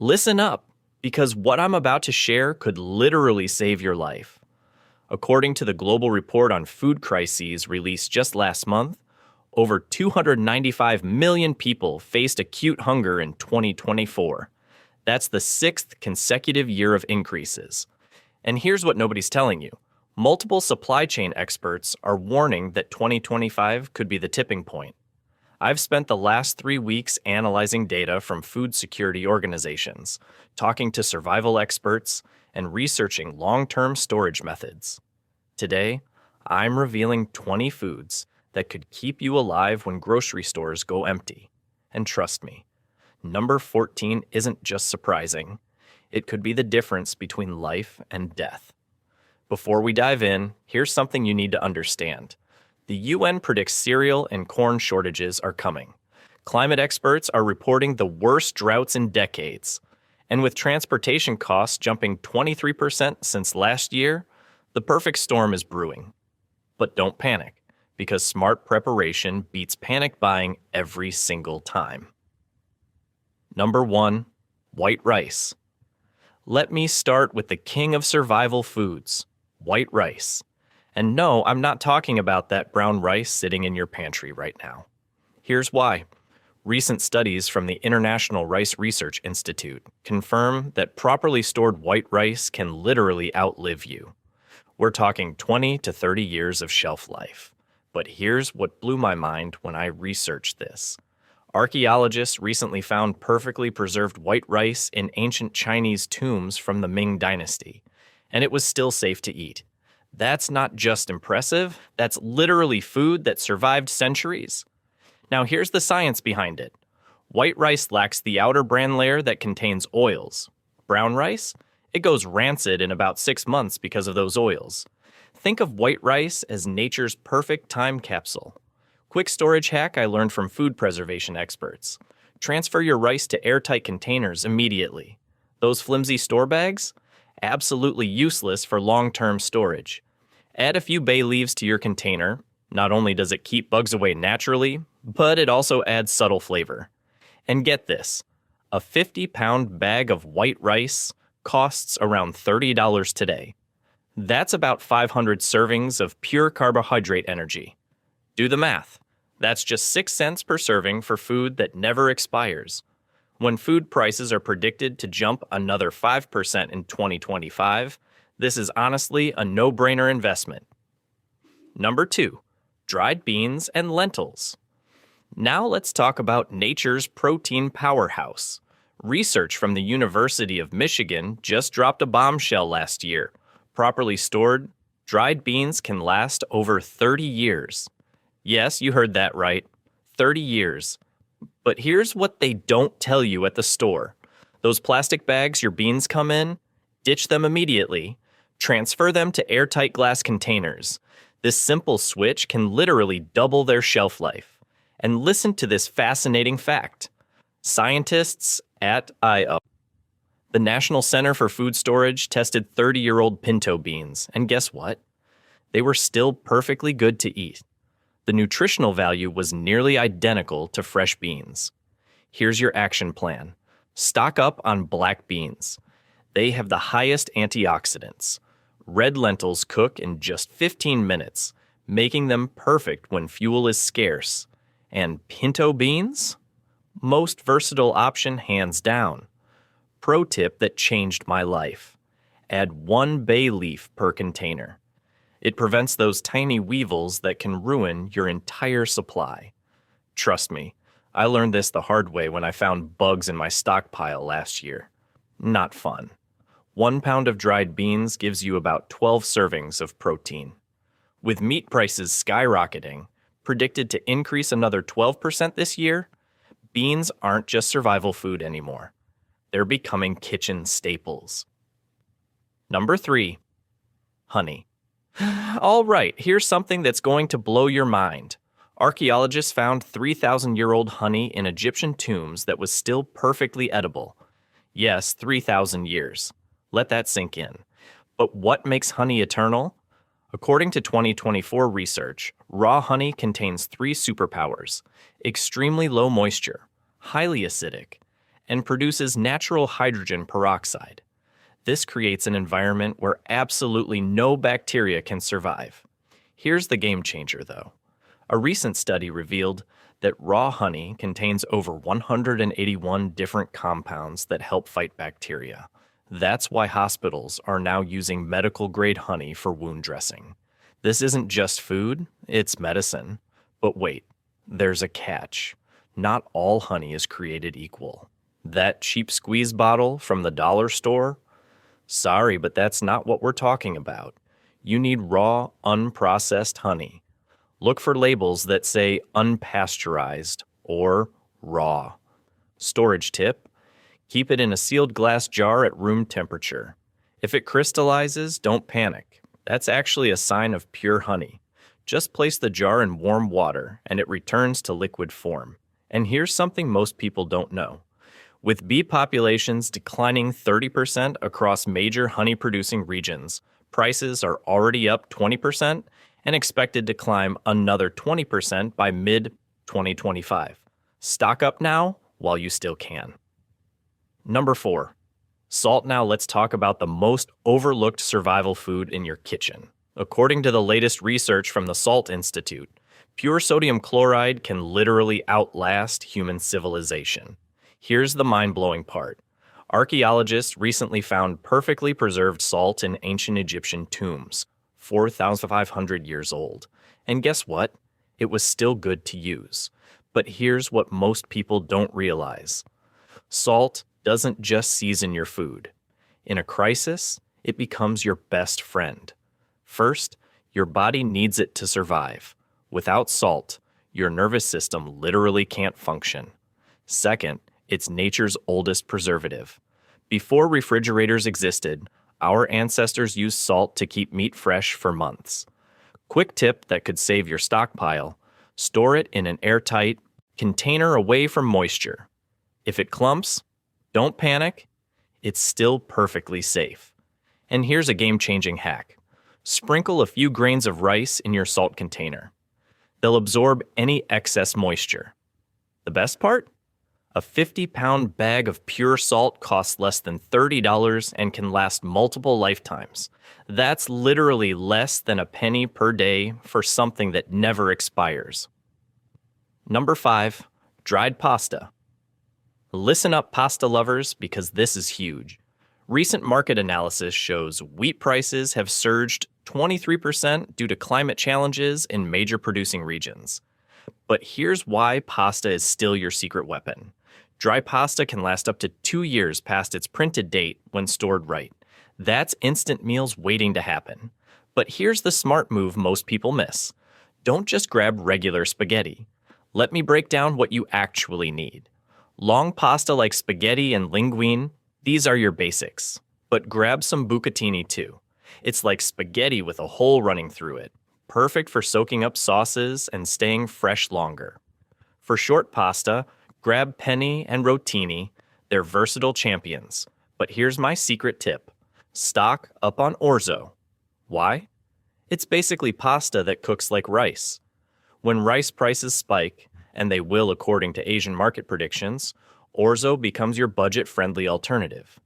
Listen up, because what I'm about to share could literally save your life. According to the Global Report on Food Crises released just last month, over 295 million people faced acute hunger in 2024. That's the sixth consecutive year of increases. And here's what nobody's telling you. Multiple supply chain experts are warning that 2025 could be the tipping point. I've spent the last 3 weeks analyzing data from food security organizations, talking to survival experts, and researching long-term storage methods. Today, I'm revealing 20 foods that could keep you alive when grocery stores go empty. And trust me, number 14 isn't just surprising. It could be the difference between life and death. Before we dive in, here's something you need to understand. The UN predicts cereal and corn shortages are coming. Climate experts are reporting the worst droughts in decades. And with transportation costs jumping 23% since last year, the perfect storm is brewing. But don't panic, because smart preparation beats panic buying every single time. Number 1, white rice. Let me start with the king of survival foods, white rice. And no, I'm not talking about that brown rice sitting in your pantry right now. Here's why. Recent studies from the International Rice Research Institute confirm that properly stored white rice can literally outlive you. We're talking 20 to 30 years of shelf life. But here's what blew my mind when I researched this. Archaeologists recently found perfectly preserved white rice in ancient Chinese tombs from the Ming Dynasty, and it was still safe to eat. That's not just impressive, that's literally food that survived centuries. Now here's the science behind it. White rice lacks the outer bran layer that contains oils. Brown rice? It goes rancid in about 6 months because of those oils. Think of white rice as nature's perfect time capsule. Quick storage hack I learned from food preservation experts. Transfer your rice to airtight containers immediately. Those flimsy store bags? Absolutely useless for long-term storage. Add a few bay leaves to your container. Not only does it keep bugs away naturally, but it also adds subtle flavor. And get this, a 50-pound bag of white rice costs around $30 today. That's about 500 servings of pure carbohydrate energy. Do the math. That's just 6 cents per serving for food that never expires. When food prices are predicted to jump another 5% in 2025, this is honestly a no-brainer investment. Number 2, dried beans and lentils. Now let's talk about nature's protein powerhouse. Research from the University of Michigan just dropped a bombshell last year. Properly stored, dried beans can last over 30 years. Yes, you heard that right, 30 years. But here's what they don't tell you at the store. Those plastic bags your beans come in, ditch them immediately. Transfer them to airtight glass containers. This simple switch can literally double their shelf life. And listen to this fascinating fact. Scientists at the National Center for Food Storage tested 30-year-old pinto beans, and guess what? They were still perfectly good to eat. The nutritional value was nearly identical to fresh beans. Here's your action plan. Stock up on black beans. They have the highest antioxidants. Red lentils cook in just 15 minutes, making them perfect when fuel is scarce. And pinto beans? Most versatile option hands down. Pro tip that changed my life. Add 1 bay leaf per container. It prevents those tiny weevils that can ruin your entire supply. Trust me, I learned this the hard way when I found bugs in my stockpile last year. Not fun. 1 pound of dried beans gives you about 12 servings of protein. With meat prices skyrocketing, predicted to increase another 12% this year, beans aren't just survival food anymore. They're becoming kitchen staples. Number 3, honey. All right, here's something that's going to blow your mind. Archaeologists found 3,000-year-old honey in Egyptian tombs that was still perfectly edible. Yes, 3,000 years. Let that sink in. But what makes honey eternal? According to 2024 research, raw honey contains 3 superpowers: extremely low moisture, highly acidic, and produces natural hydrogen peroxide. This creates an environment where absolutely no bacteria can survive. Here's the game changer, though. A recent study revealed that raw honey contains over 181 different compounds that help fight bacteria. That's why hospitals are now using medical-grade honey for wound dressing. This isn't just food, it's medicine. But wait, there's a catch. Not all honey is created equal. That cheap squeeze bottle from the dollar store? Sorry, but that's not what we're talking about. You need raw, unprocessed honey. Look for labels that say unpasteurized or raw. Storage tip: keep it in a sealed glass jar at room temperature. If it crystallizes, don't panic. That's actually a sign of pure honey. Just place the jar in warm water and it returns to liquid form. And here's something most people don't know. With bee populations declining 30% across major honey-producing regions, prices are already up 20% and expected to climb another 20% by mid-2025. Stock up now while you still can. Number 4. Salt. Now let's talk about the most overlooked survival food in your kitchen. According to the latest research from the Salt Institute, pure sodium chloride can literally outlast human civilization. Here's the mind-blowing part. Archaeologists recently found perfectly preserved salt in ancient Egyptian tombs, 4,500 years old. And guess what? It was still good to use. But here's what most people don't realize. Salt doesn't just season your food. In a crisis, it becomes your best friend. First, your body needs it to survive. Without salt, your nervous system literally can't function. Second, it's nature's oldest preservative. Before refrigerators existed, our ancestors used salt to keep meat fresh for months. Quick tip that could save your stockpile: store it in an airtight container away from moisture. If it clumps, don't panic. It's still perfectly safe. And here's a game-changing hack. Sprinkle a few grains of rice in your salt container. They'll absorb any excess moisture. The best part? A 50-pound bag of pure salt costs less than $30 and can last multiple lifetimes. That's literally less than a penny per day for something that never expires. Number 5, dried pasta. Listen up, pasta lovers, because this is huge. Recent market analysis shows wheat prices have surged 23% due to climate challenges in major producing regions. But here's why pasta is still your secret weapon. Dry pasta can last up to 2 years past its printed date when stored right. That's instant meals waiting to happen. But here's the smart move most people miss. Don't just grab regular spaghetti. Let me break down what you actually need. Long pasta like spaghetti and linguine, these are your basics. But grab some bucatini too. It's like spaghetti with a hole running through it. Perfect for soaking up sauces and staying fresh longer. For short pasta, grab penne and rotini. They're versatile champions. But here's my secret tip. Stock up on orzo. Why? It's basically pasta that cooks like rice. When rice prices spike, and they will according to Asian market predictions, orzo becomes your budget-friendly alternative.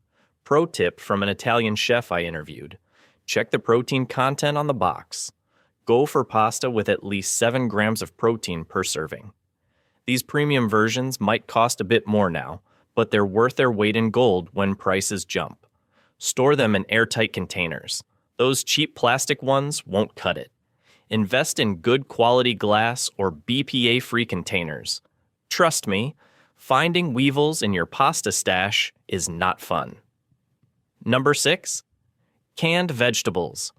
Pro tip from an Italian chef I interviewed. Check the protein content on the box. Go for pasta with at least 7 grams of protein per serving. These premium versions might cost a bit more now, but they're worth their weight in gold when prices jump. Store them in airtight containers. Those cheap plastic ones won't cut it. Invest in good quality glass or BPA-free containers. Trust me, finding weevils in your pasta stash is not fun. Number 6, canned vegetables.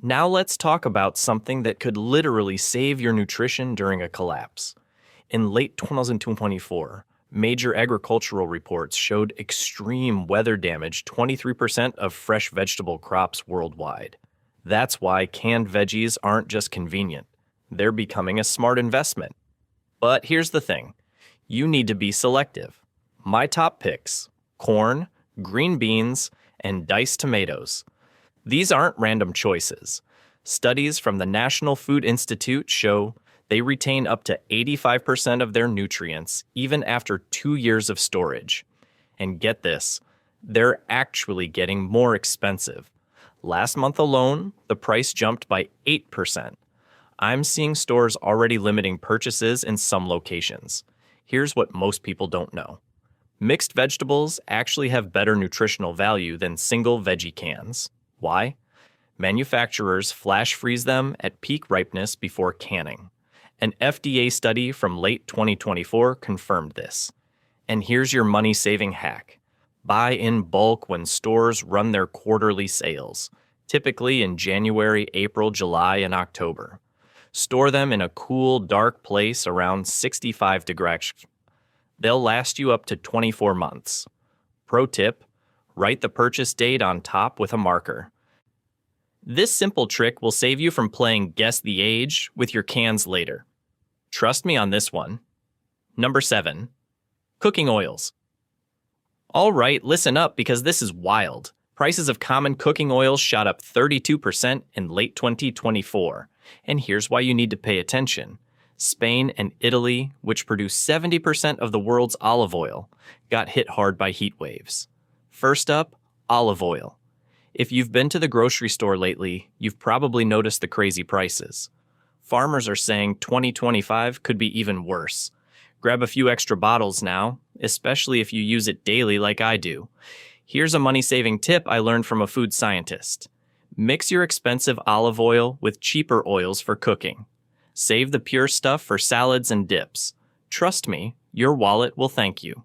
Now let's talk about something that could literally save your nutrition during a collapse. In late 2024, major agricultural reports showed extreme weather damaged 23% of fresh vegetable crops worldwide. That's why canned veggies aren't just convenient. They're becoming a smart investment. But here's the thing. You need to be selective. My top picks: corn, green beans, and diced tomatoes. These aren't random choices. Studies from the National Food Institute show they retain up to 85% of their nutrients even after 2 years of storage. And get this, they're actually getting more expensive. Last month alone, the price jumped by 8%. I'm seeing stores already limiting purchases in some locations. Here's what most people don't know. Mixed vegetables actually have better nutritional value than single veggie cans. Why? Manufacturers flash freeze them at peak ripeness before canning. An FDA study from late 2024 confirmed this. And here's your money-saving hack. Buy in bulk when stores run their quarterly sales, typically in January, April, July, and October. Store them in a cool, dark place around 65 degrees. They'll last you up to 24 months. Pro tip, write the purchase date on top with a marker. This simple trick will save you from playing guess the age with your cans later. Trust me on this one. Number 7. Cooking oils. All right, listen up because this is wild. Prices of common cooking oils shot up 32% in late 2024. And here's why you need to pay attention. Spain and Italy, which produce 70% of the world's olive oil, got hit hard by heat waves. First up, olive oil. If you've been to the grocery store lately, you've probably noticed the crazy prices. Farmers are saying 2025 could be even worse. Grab a few extra bottles now, especially if you use it daily like I do. Here's a money-saving tip I learned from a food scientist. Mix your expensive olive oil with cheaper oils for cooking. Save the pure stuff for salads and dips. Trust me, your wallet will thank you.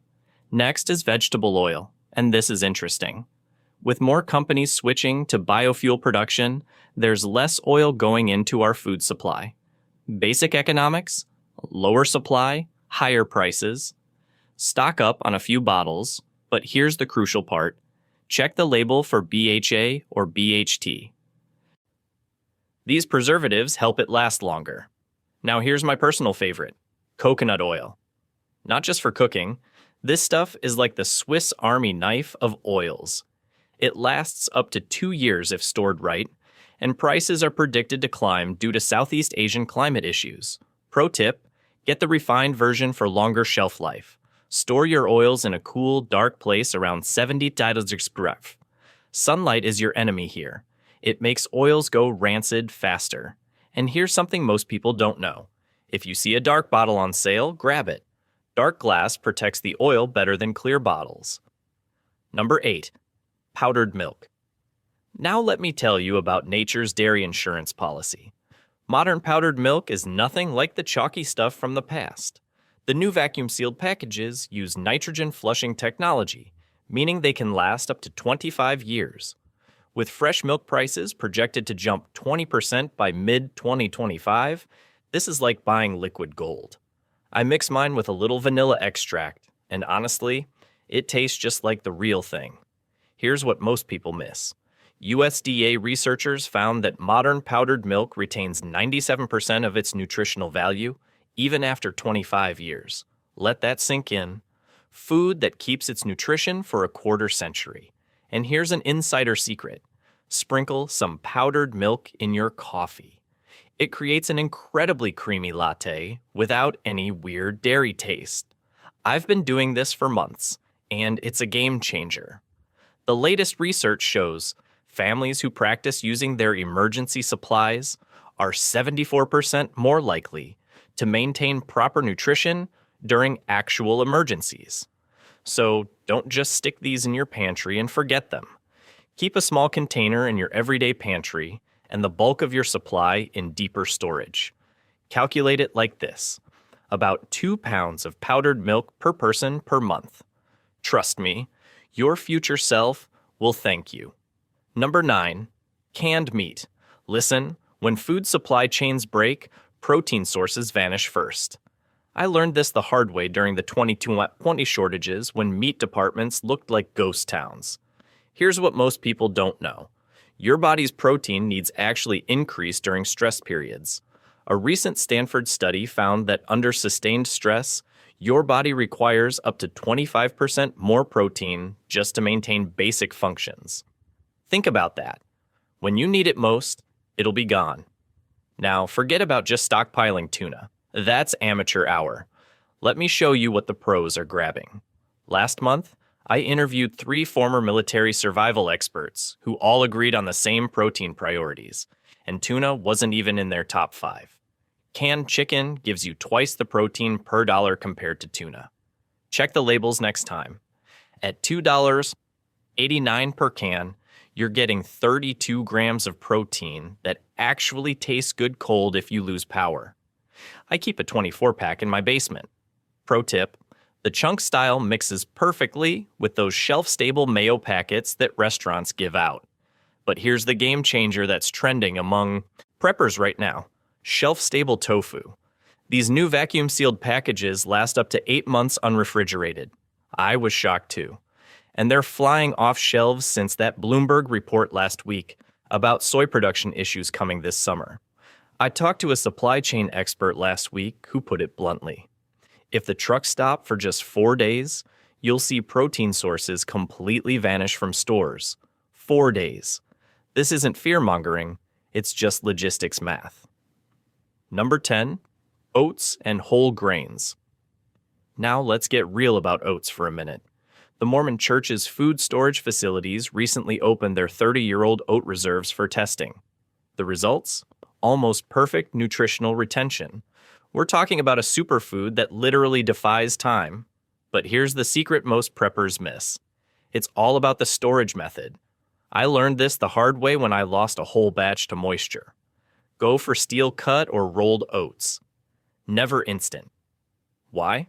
Next is vegetable oil, and this is interesting. With more companies switching to biofuel production, there's less oil going into our food supply. Basic economics, lower supply, higher prices. Stock up on a few bottles, but here's the crucial part. Check the label for BHA or BHT. These preservatives help it last longer. Now here's my personal favorite, coconut oil. Not just for cooking, this stuff is like the Swiss Army knife of oils. It lasts up to 2 years if stored right, and prices are predicted to climb due to Southeast Asian climate issues. Pro tip, get the refined version for longer shelf life. Store your oils in a cool, dark place around 70 degrees. Sunlight is your enemy here. It makes oils go rancid faster. And here's something most people don't know. If you see a dark bottle on sale, grab it. Dark glass protects the oil better than clear bottles. Number 8. Powdered milk. Now let me tell you about nature's dairy insurance policy. Modern powdered milk is nothing like the chalky stuff from the past. The new vacuum-sealed packages use nitrogen flushing technology, meaning they can last up to 25 years. With fresh milk prices projected to jump 20% by mid-2025, this is like buying liquid gold. I mix mine with a little vanilla extract, and honestly, it tastes just like the real thing. Here's what most people miss. USDA researchers found that modern powdered milk retains 97% of its nutritional value, even after 25 years. Let that sink in. Food that keeps its nutrition for a quarter century. And here's an insider secret. Sprinkle some powdered milk in your coffee. It creates an incredibly creamy latte without any weird dairy taste. I've been doing this for months, and it's a game changer. The latest research shows families who practice using their emergency supplies are 74% more likely to maintain proper nutrition during actual emergencies. So don't just stick these in your pantry and forget them. Keep a small container in your everyday pantry and the bulk of your supply in deeper storage. Calculate it like this: about 2 pounds of powdered milk per person per month. Trust me, your future self will thank you. Number 9, canned meat. Listen, when food supply chains break, protein sources vanish first. I learned this the hard way during the 2020 shortages when meat departments looked like ghost towns. Here's what most people don't know. Your body's protein needs actually increase during stress periods. A recent Stanford study found that under sustained stress, your body requires up to 25% more protein just to maintain basic functions. Think about that. When you need it most, it'll be gone. Now, forget about just stockpiling tuna. That's amateur hour. Let me show you what the pros are grabbing. Last month, I interviewed 3 former military survival experts who all agreed on the same protein priorities, and tuna wasn't even in their top 5. Canned chicken gives you twice the protein per dollar compared to tuna. Check the labels next time. At $2.89 per can, you're getting 32 grams of protein that actually tastes good cold if you lose power. I keep a 24-pack in my basement. Pro tip, the chunk style mixes perfectly with those shelf-stable mayo packets that restaurants give out. But here's the game changer that's trending among preppers right now: shelf-stable tofu. These new vacuum-sealed packages last up to 8 months unrefrigerated. I was shocked too. And they're flying off shelves since that Bloomberg report last week about soy production issues coming this summer. I talked to a supply chain expert last week who put it bluntly: if the trucks stop for just 4 days, you'll see protein sources completely vanish from stores. 4 days. This isn't fear-mongering, it's just logistics math. Number 10, oats and whole grains. Now let's get real about oats for a minute. The Mormon Church's food storage facilities recently opened their 30-year-old oat reserves for testing. The results? Almost perfect nutritional retention. We're talking about a superfood that literally defies time. But here's the secret most preppers miss. It's all about the storage method. I learned this the hard way when I lost a whole batch to moisture. Go for steel cut or rolled oats. Never instant. Why?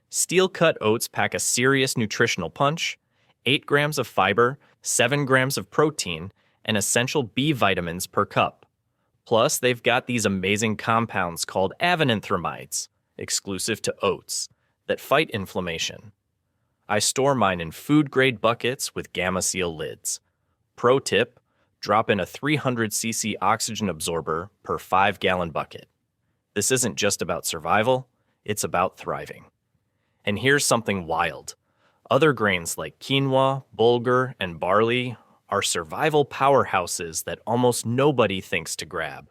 Steel cut oats pack a serious nutritional punch: 8 grams of fiber, 7 grams of protein, and essential B vitamins per cup. Plus, they've got these amazing compounds called avenanthramides, exclusive to oats, that fight inflammation. I store mine in food-grade buckets with Gamma Seal lids. Pro tip, drop in a 300cc oxygen absorber per 5-gallon bucket. This isn't just about survival, it's about thriving. And here's something wild. Other grains like quinoa, bulgur, and barley are survival powerhouses that almost nobody thinks to grab.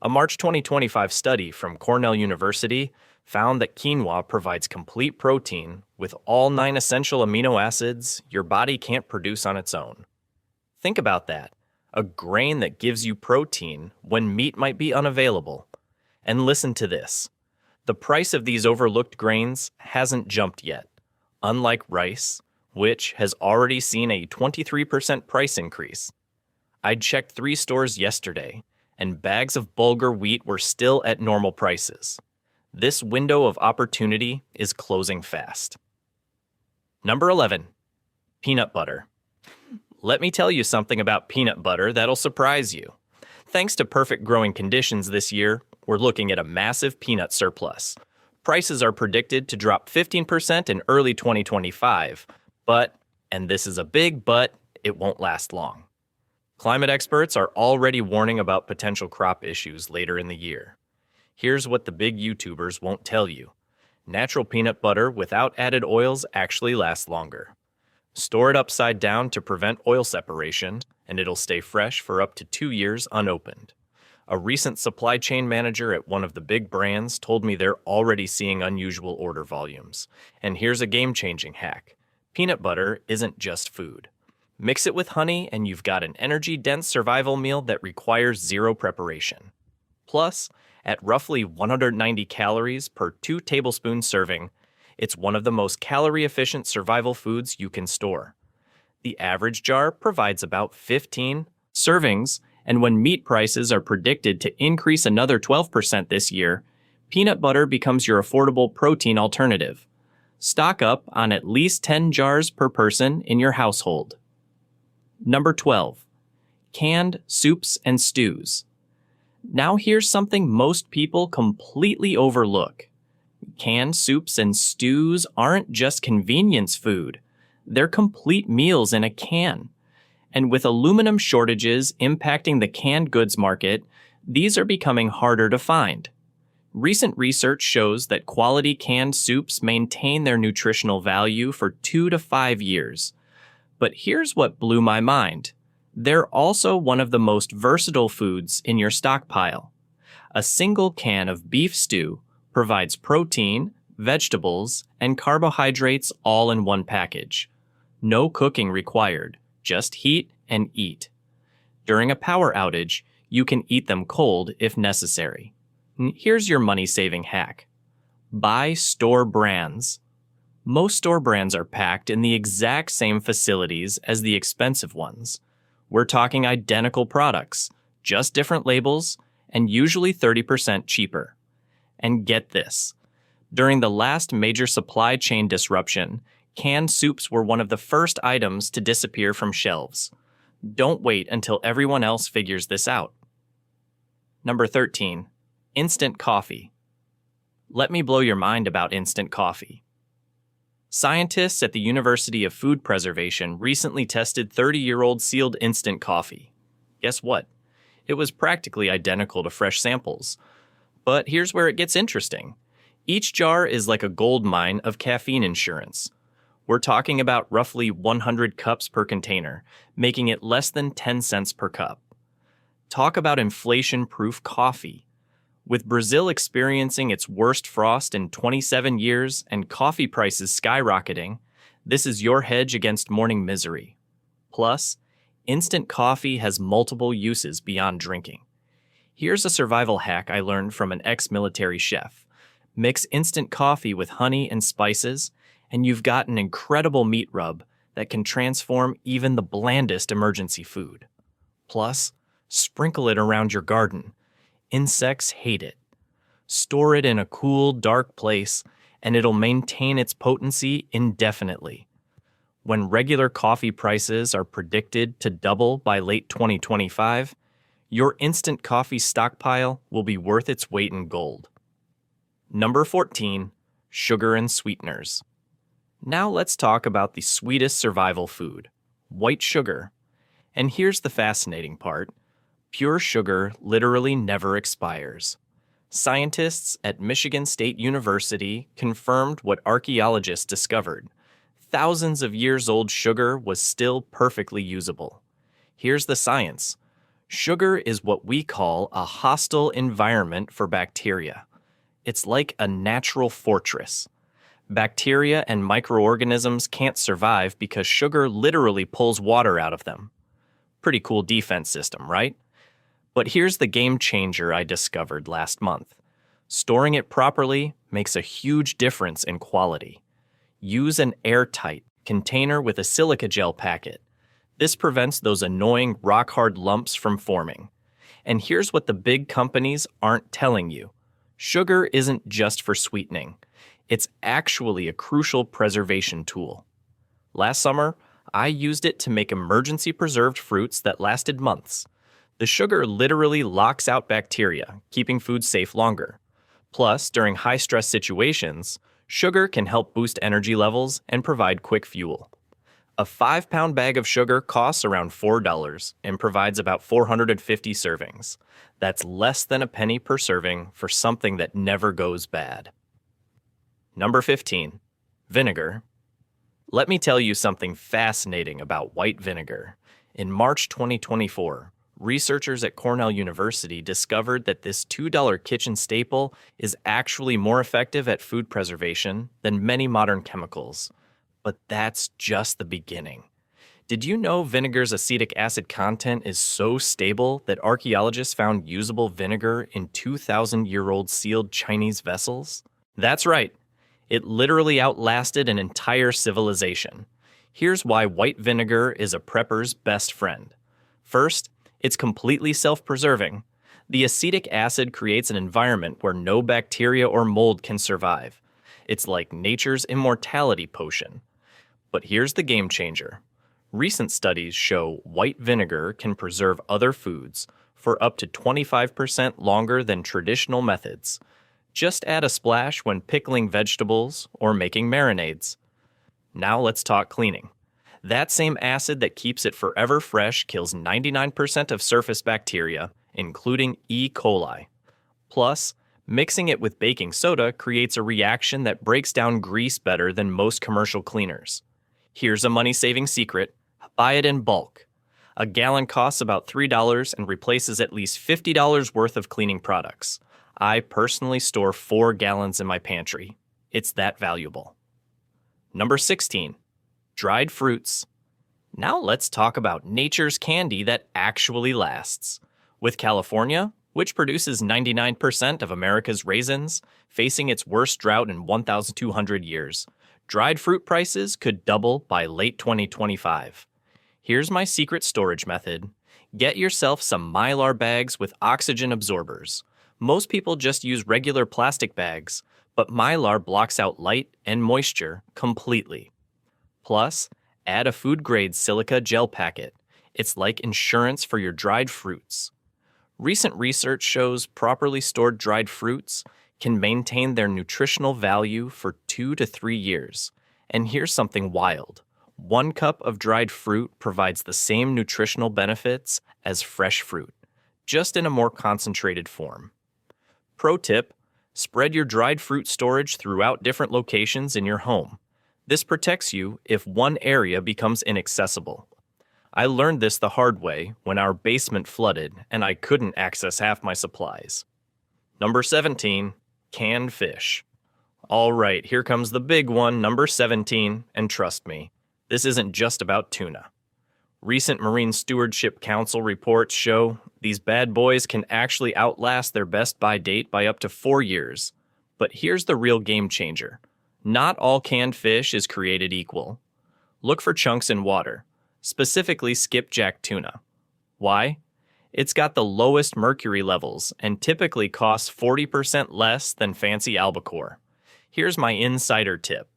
A March 2025 study from Cornell University found that quinoa provides complete protein with all 9 essential amino acids your body can't produce on its own. Think about that. A grain that gives you protein when meat might be unavailable. And listen to this. The price of these overlooked grains hasn't jumped yet, unlike rice, which has already seen a 23% price increase. I checked 3 stores yesterday, and bags of bulgur wheat were still at normal prices. This window of opportunity is closing fast. Number 11, peanut butter. Let me tell you something about peanut butter that'll surprise you. Thanks to perfect growing conditions this year, we're looking at a massive peanut surplus. Prices are predicted to drop 15% in early 2025, but, and this is a big but, it won't last long. Climate experts are already warning about potential crop issues later in the year. Here's what the big YouTubers won't tell you. Natural peanut butter without added oils actually lasts longer. Store it upside down to prevent oil separation, and it'll stay fresh for up to 2 years unopened. A recent supply chain manager at one of the big brands told me they're already seeing unusual order volumes. And here's a game-changing hack. Peanut butter isn't just food. Mix it with honey and you've got an energy-dense survival meal that requires 0 preparation. Plus, at roughly 190 calories per 2 tablespoon serving, it's one of the most calorie-efficient survival foods you can store. The average jar provides about 15 servings, and when meat prices are predicted to increase another 12% this year, peanut butter becomes your affordable protein alternative. Stock up on at least 10 jars per person in your household. Number 12, canned soups and stews. Now here's something most people completely overlook. Canned soups and stews aren't just convenience food. They're complete meals in a can. And with aluminum shortages impacting the canned goods market, these are becoming harder to find. Recent research shows that quality canned soups maintain their nutritional value for 2 to 5 years. But here's what blew my mind. They're also one of the most versatile foods in your stockpile. A single can of beef stew provides protein, vegetables, and carbohydrates all in one package. No cooking required, just heat and eat. During a power outage, you can eat them cold if necessary. Here's your money-saving hack. Buy store brands. Most store brands are packed in the exact same facilities as the expensive ones. We're talking identical products, just different labels, and usually 30% cheaper. And get this. During the last major supply chain disruption, canned soups were one of the first items to disappear from shelves. Don't wait until everyone else figures this out. Number 13. Instant coffee. Let me blow your mind about instant coffee. Scientists at the University of Food Preservation recently tested 30-year-old sealed instant coffee. Guess what? It was practically identical to fresh samples. But here's where it gets interesting. Each jar is like a gold mine of caffeine insurance. We're talking about roughly 100 cups per container, making it less than 10 cents per cup. Talk about inflation-proof coffee. With Brazil experiencing its worst frost in 27 years and coffee prices skyrocketing, this is your hedge against morning misery. Plus, instant coffee has multiple uses beyond drinking. Here's a survival hack I learned from an ex-military chef. Mix instant coffee with honey and spices, and you've got an incredible meat rub that can transform even the blandest emergency food. Plus, sprinkle it around your garden. Insects hate it. Store it in a cool, dark place, and it'll maintain its potency indefinitely. When regular coffee prices are predicted to double by late 2025, your instant coffee stockpile will be worth its weight in gold. Number 14. Sugar and sweeteners. Now let's talk about the sweetest survival food, white sugar. And here's the fascinating part. Pure sugar literally never expires. Scientists at Michigan State University confirmed what archaeologists discovered. Thousands of years old sugar was still perfectly usable. Here's the science. Sugar is what we call a hostile environment for bacteria. It's like a natural fortress. Bacteria and microorganisms can't survive because sugar literally pulls water out of them. Pretty cool defense system, right? But here's the game changer I discovered last month. Storing it properly makes a huge difference in quality. Use an airtight container with a silica gel packet. This prevents those annoying rock-hard lumps from forming. And here's what the big companies aren't telling you. Sugar isn't just for sweetening. It's actually a crucial preservation tool. Last summer, I used it to make emergency preserved fruits that lasted months. The sugar literally locks out bacteria, keeping food safe longer. Plus, during high-stress situations, sugar can help boost energy levels and provide quick fuel. A 5-pound bag of sugar costs around $4 and provides about 450 servings. That's less than a penny per serving for something that never goes bad. Number 15. Vinegar. Let me tell you something fascinating about white vinegar. In March 2024, researchers at Cornell University discovered that this $2 kitchen staple is actually more effective at food preservation than many modern chemicals. But that's just the beginning. Did you know vinegar's acetic acid content is so stable that archaeologists found usable vinegar in 2,000-year-old sealed Chinese vessels? That's right. It literally outlasted an entire civilization. Here's why white vinegar is a prepper's best friend. First, it's completely self-preserving. The acetic acid creates an environment where no bacteria or mold can survive. It's like nature's immortality potion. But here's the game changer. Recent studies show white vinegar can preserve other foods for up to 25% longer than traditional methods. Just add a splash when pickling vegetables or making marinades. Now let's talk cleaning. That same acid that keeps it forever fresh kills 99% of surface bacteria, including E. coli. Plus, mixing it with baking soda creates a reaction that breaks down grease better than most commercial cleaners. Here's a money-saving secret. Buy it in bulk. A gallon costs about $3 and replaces at least $50 worth of cleaning products. I personally store 4 gallons in my pantry. It's that valuable. Number 16. dried fruits. Now let's talk about nature's candy that actually lasts. With California, which produces 99% of America's raisins, facing its worst drought in 1,200 years, dried fruit prices could double by late 2025. Here's my secret storage method. Get yourself some Mylar bags with oxygen absorbers. Most people just use regular plastic bags, but Mylar blocks out light and moisture completely. Plus, add a food-grade silica gel packet. It's like insurance for your dried fruits. Recent research shows properly stored dried fruits can maintain their nutritional value for 2 to 3 years. And here's something wild. 1 cup of dried fruit provides the same nutritional benefits as fresh fruit, just in a more concentrated form. Pro tip, spread your dried fruit storage throughout different locations in your home. This protects you if one area becomes inaccessible. I learned this the hard way when our basement flooded and I couldn't access half my supplies. Number 17, canned fish. All right, here comes the big one, number 17, and trust me, this isn't just about tuna. Recent Marine Stewardship Council reports show these bad boys can actually outlast their best by date by up to 4 years. But here's the real game changer. Not all canned fish is created equal. Look for chunks in water, specifically skipjack tuna. Why? It's got the lowest mercury levels and typically costs 40% less than fancy albacore. Here's my insider tip.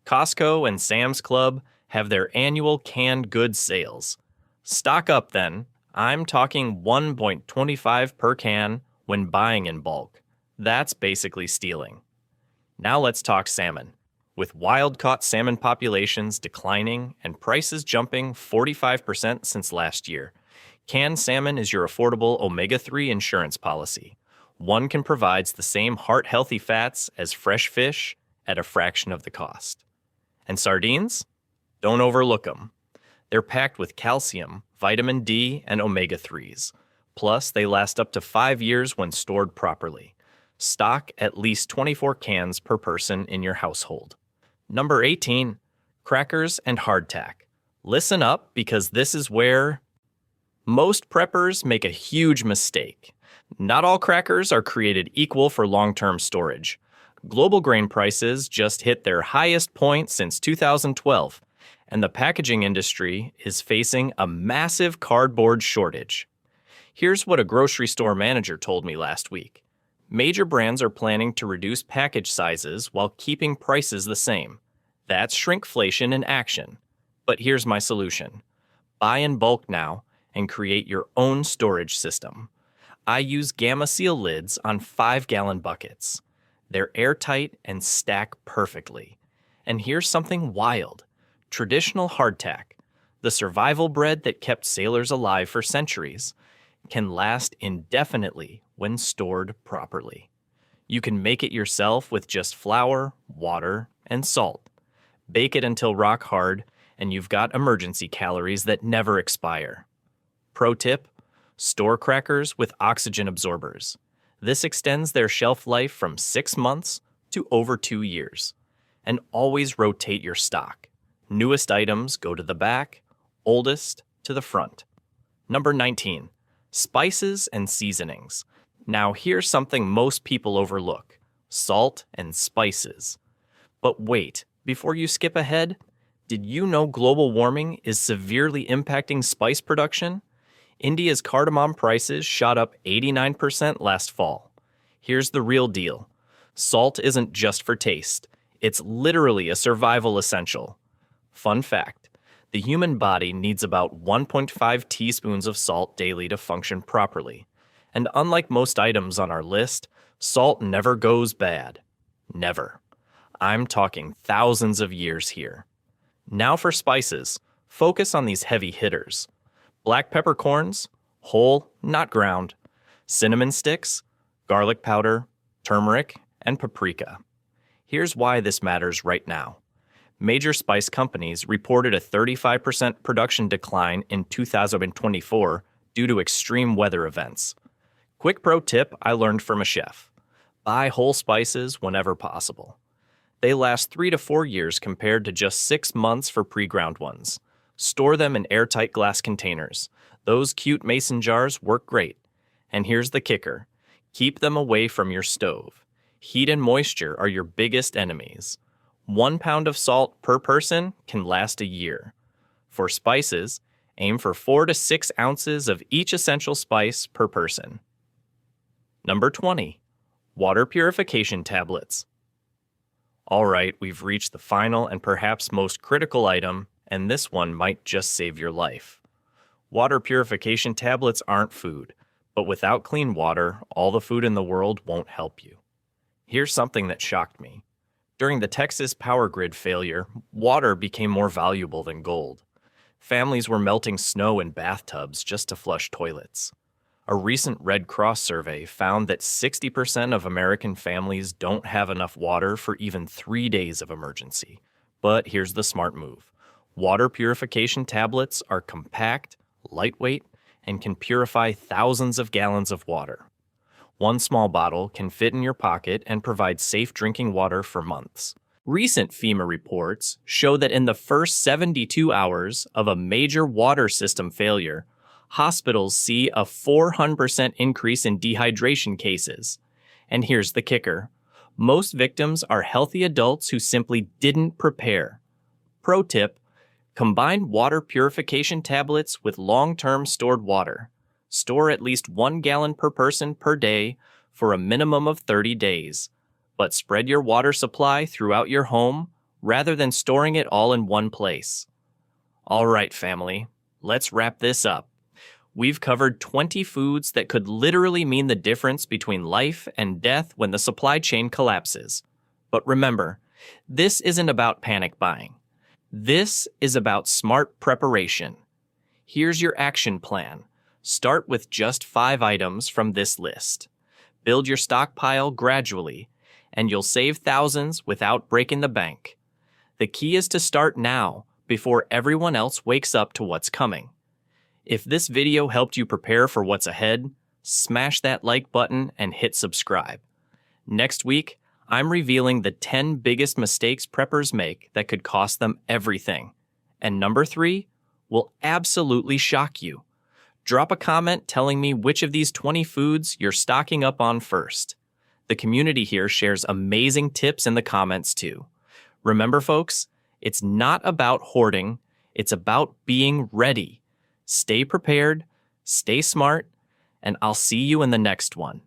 Costco and Sam's Club have their annual canned goods sales. Stock up then. I'm talking 1.25 per can when buying in bulk. That's basically stealing. Now let's talk salmon. With wild-caught salmon populations declining and prices jumping 45% since last year, canned salmon is your affordable omega-3 insurance policy. One can provide the same heart-healthy fats as fresh fish at a fraction of the cost. And sardines? Don't overlook them. They're packed with calcium, vitamin D, and omega-3s. Plus, they last up to 5 years when stored properly. Stock at least 24 cans per person in your household. Number 18, crackers and hardtack. Listen up because this is where most preppers make a huge mistake. Not all crackers are created equal for long-term storage. Global grain prices just hit their highest point since 2012, and the packaging industry is facing a massive cardboard shortage. Here's what a grocery store manager told me last week. Major brands are planning to reduce package sizes while keeping prices the same. That's shrinkflation in action. But here's my solution. Buy in bulk now and create your own storage system. I use Gamma Seal lids on 5-gallon buckets. They're airtight and stack perfectly. And here's something wild. Traditional hardtack, the survival bread that kept sailors alive for centuries, can last indefinitely when stored properly. You can make it yourself with just flour, water, and salt. Bake it until rock hard, and you've got emergency calories that never expire. Pro tip, store crackers with oxygen absorbers. This extends their shelf life from 6 months to over 2 years. And always rotate your stock. Newest items go to the back, oldest to the front. Number 19, spices and seasonings. Now here's something most people overlook, salt and spices. But wait, before you skip ahead, did you know global warming is severely impacting spice production? India's cardamom prices shot up 89% last fall. Here's the real deal. Salt isn't just for taste. It's literally a survival essential. Fun fact, the human body needs about 1.5 teaspoons of salt daily to function properly. And unlike most items on our list, salt never goes bad. Never. I'm talking thousands of years here. Now for spices. Focus on these heavy hitters. Black peppercorns, whole, not ground. Cinnamon sticks, garlic powder, turmeric, and paprika. Here's why this matters right now. Major spice companies reported a 35% production decline in 2024 due to extreme weather events. Quick pro tip I learned from a chef. Buy whole spices whenever possible. They last 3 to 4 years compared to just 6 months for pre-ground ones. Store them in airtight glass containers. Those cute mason jars work great. And here's the kicker. Keep them away from your stove. Heat and moisture are your biggest enemies. 1 pound of salt per person can last a year. For spices, aim for 4 to 6 ounces of each essential spice per person. Number 20. Water purification tablets. All right, we've reached the final and perhaps most critical item, and this one might just save your life. Water purification tablets aren't food, but without clean water, all the food in the world won't help you. Here's something that shocked me. During the Texas power grid failure, water became more valuable than gold. Families were melting snow in bathtubs just to flush toilets. A recent Red Cross survey found that 60% of American families don't have enough water for even 3 days of emergency. But here's the smart move. Water purification tablets are compact, lightweight, and can purify thousands of gallons of water. 1 small bottle can fit in your pocket and provide safe drinking water for months. Recent FEMA reports show that in the first 72 hours of a major water system failure, hospitals see a 400% increase in dehydration cases. And here's the kicker. Most victims are healthy adults who simply didn't prepare. Pro tip, combine water purification tablets with long-term stored water. Store at least 1 gallon per person per day for a minimum of 30 days. But spread your water supply throughout your home rather than storing it all in one place. All right, family, let's wrap this up. We've covered 20 foods that could literally mean the difference between life and death when the supply chain collapses. But remember, this isn't about panic buying. This is about smart preparation. Here's your action plan. Start with just 5 items from this list. Build your stockpile gradually, and you'll save thousands without breaking the bank. The key is to start now, before everyone else wakes up to what's coming. If this video helped you prepare for what's ahead, smash that like button and hit subscribe. Next week, I'm revealing the 10 biggest mistakes preppers make that could cost them everything. And number 3 will absolutely shock you. Drop a comment telling me which of these 20 foods you're stocking up on first. The community here shares amazing tips in the comments too. Remember, folks, it's not about hoarding, it's about being ready. Stay prepared, stay smart, and I'll see you in the next one.